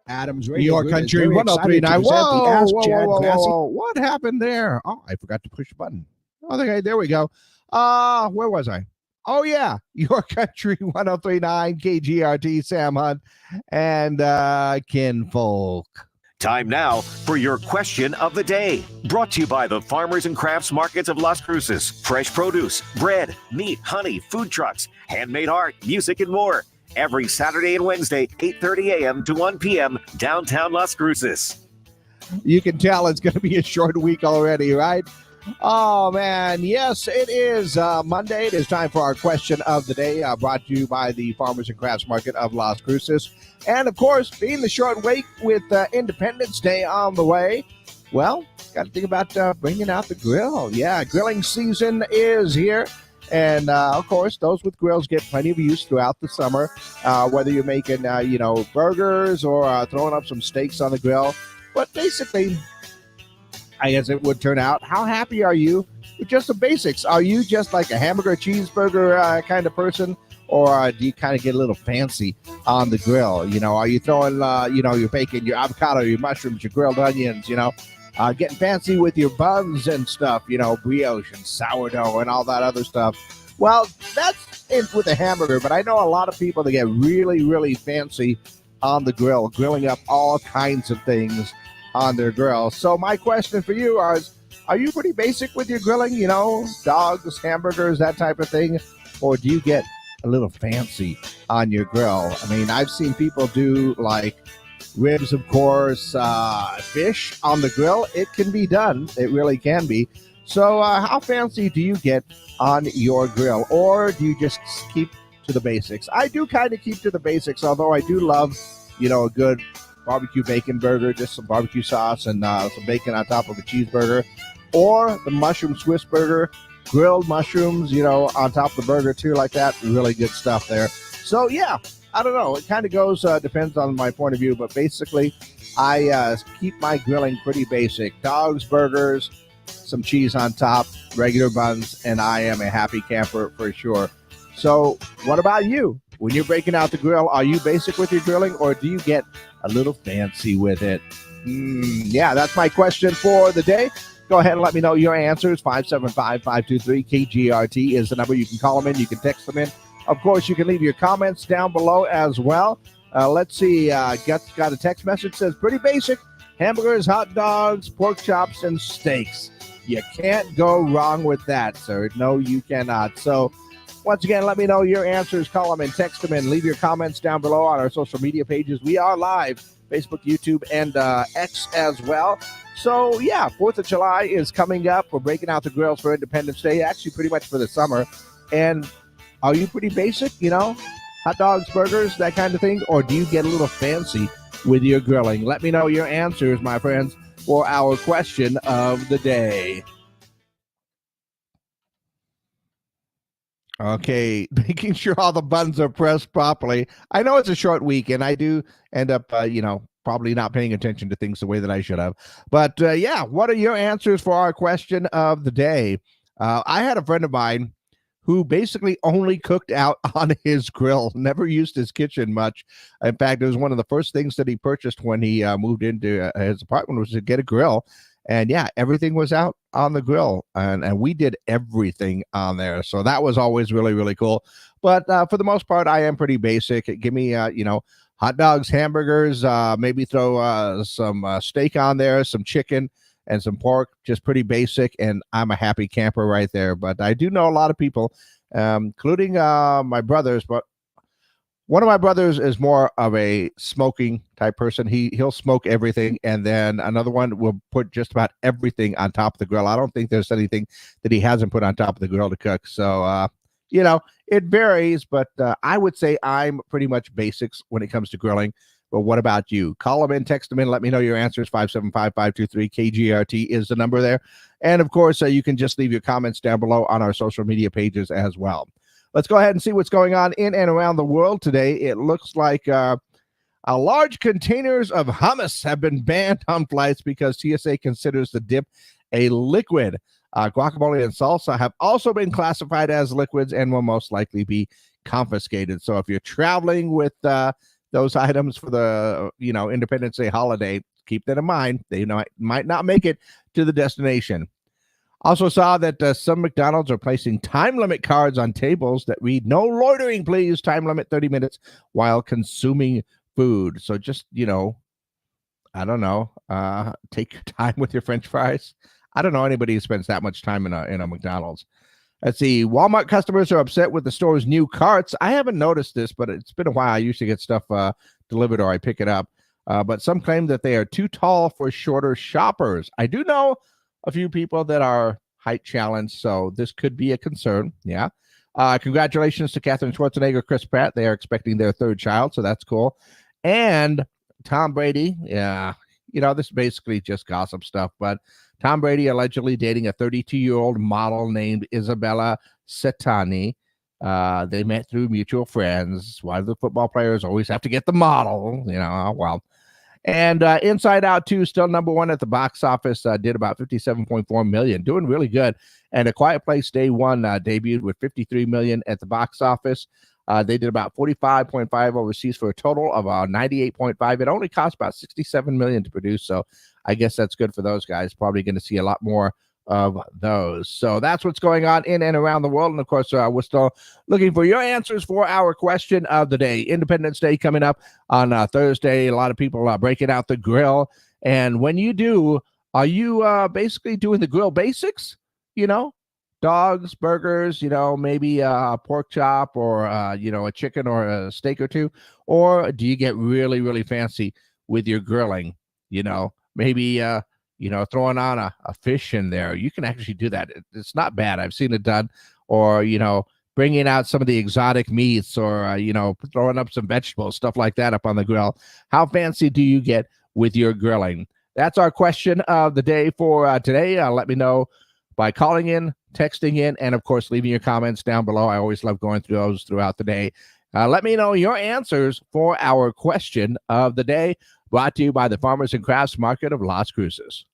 Adams New Radio York Group is Country very excited to 1039. present the Ask Whoa, Chad Grassy. What happened there? Oh, I forgot to push the button. Okay, there we go. Where was I? Oh, yeah. Your Country 1039, KGRT, Sam Hunt, and Ken Folk. Time now for your question of the day. Brought to you by the Farmers and Crafts Markets of Las Cruces. Fresh produce, bread, meat, honey, food trucks, handmade art, music, and more. Every Saturday and Wednesday, 8:30 a.m. to 1 p.m., downtown Las Cruces. You can tell it's going to be a short week already, right? Oh, man. Yes, it is Monday. It is time for our question of the day, brought to you by the Farmers and Crafts Market of Las Cruces. And, of course, being the short week with Independence Day on the way, well, got to think about bringing out the grill. Yeah, grilling season is here. And, of course, those with grills get plenty of use throughout the summer, whether you're making, burgers or throwing up some steaks on the grill. But basically, I guess it would turn out, how happy are you with just the basics? Are you just like a hamburger, cheeseburger kind of person? Or do you kind of get a little fancy on the grill? Are you throwing, your bacon, your avocado, your mushrooms, your grilled onions, getting fancy with your buns and stuff, brioche and sourdough and all that other stuff. Well, that's it with a hamburger, but I know a lot of people that get really, really fancy on the grill, grilling up all kinds of things on their grill. So my question for you is, are you pretty basic with your grilling, dogs, hamburgers, that type of thing? Or do you get a little fancy on your grill? I mean, I've seen people do like ribs, of course, fish on the grill. It can be done. It really can be. So how fancy do you get on your grill? Or do you just keep to the basics? I do kind of keep to the basics, although I do love, a good barbecue bacon burger, just some barbecue sauce and some bacon on top of a cheeseburger. Or the mushroom Swiss burger, grilled mushrooms, on top of the burger too, like that. Really good stuff there. So, yeah, I don't know. It kind of goes, depends on my point of view, but basically I keep my grilling pretty basic. Dogs, burgers, some cheese on top, regular buns, and I am a happy camper for sure. So what about you? When you're breaking out the grill, are you basic with your grilling, or do you get a little fancy with it? Yeah, that's my question for the day. Go ahead and let me know your answers. 575-523-KGRT is the number. You can call them in. You can text them in. Of course, you can leave your comments down below as well. Let's see. Got a text message that says, pretty basic. Hamburgers, hot dogs, pork chops, and steaks. You can't go wrong with that, sir. No, you cannot. So, once again, let me know your answers. Call them and text them in. Leave your comments down below on our social media pages. We are live, Facebook, YouTube, and X as well. So, yeah, 4th of July is coming up. We're breaking out the grills for Independence Day, actually pretty much for the summer. And are you pretty basic, hot dogs, burgers, that kind of thing? Or do you get a little fancy with your grilling? Let me know your answers, my friends, for our question of the day. Okay, making sure all the buns are pressed properly. I know it's a short week, and I do end up, probably not paying attention to things the way that I should have. But, yeah, what are your answers for our question of the day? I had a friend of mine who basically only cooked out on his grill, never used his kitchen much. In fact, it was one of the first things that he purchased when he moved into his apartment was to get a grill. And yeah, everything was out on the grill, and we did everything on there. So that was always really, really cool. But for the most part, I am pretty basic. Give me, hot dogs, hamburgers, maybe throw some steak on there, some chicken and some pork, just pretty basic. And I'm a happy camper right there. But I do know a lot of people, including my brothers, but one of my brothers is more of a smoking type person. He'll smoke everything, and then another one will put just about everything on top of the grill. I don't think there's anything that he hasn't put on top of the grill to cook. So, it varies, but I would say I'm pretty much basics when it comes to grilling. But what about you? Call them in, text them in, let me know your answers. 575-523-KGRT is the number there. And, of course, you can just leave your comments down below on our social media pages as well. Let's go ahead and see what's going on in and around the world today. It looks like large containers of hummus have been banned on flights because TSA considers the dip a liquid. Guacamole and salsa have also been classified as liquids and will most likely be confiscated. So if you're traveling with those items for the Independence Day holiday, keep that in mind. They might not make it to the destination. Also saw that some McDonald's are placing time limit cards on tables that read "No loitering, please. Time limit 30 minutes while consuming food." So just I don't know, take your time with your French fries. I don't know anybody who spends that much time in a McDonald's. Let's see. Walmart customers are upset with the store's new carts. I haven't noticed this, but it's been a while. I used to get stuff delivered or I pick it up. But some claim that they are too tall for shorter shoppers. I do know a few people that are height challenged, so this could be a concern. Yeah. Congratulations to Catherine Schwarzenegger, Chris Pratt. They are expecting their third child, so that's cool. And Tom Brady, yeah, this is basically just gossip stuff, but Tom Brady allegedly dating a 32-year-old model named Isabella Setani. They met through mutual friends. Why do the football players always have to get the model? Well. And Inside Out 2, still number one at the box office, did about $57.4 million, doing really good. And A Quiet Place Day One debuted with $53 million at the box office. They did about 45.5 overseas for a total of 98.5. It only cost about $67 million to produce, so I guess that's good for those guys. Probably going to see a lot more of those. So that's what's going on in and around the world. And of course, we're still looking for your answers for our question of the day. Independence Day coming up on Thursday. A lot of people breaking out the grill. And when you do, are you basically doing the grill basics? Dogs, burgers, maybe a pork chop or, a chicken or a steak or two? Or do you get really, really fancy with your grilling? Maybe, throwing on a fish in there. You can actually do that. It's not bad. I've seen it done. Or, bringing out some of the exotic meats or, throwing up some vegetables, stuff like that up on the grill. How fancy do you get with your grilling? That's our question of the day for today. Let me know by calling in, texting in, and, of course, leaving your comments down below. I always love going through those throughout the day. Let me know your answers for our question of the day, brought to you by the Farmers and Crafts Market of Las Cruces.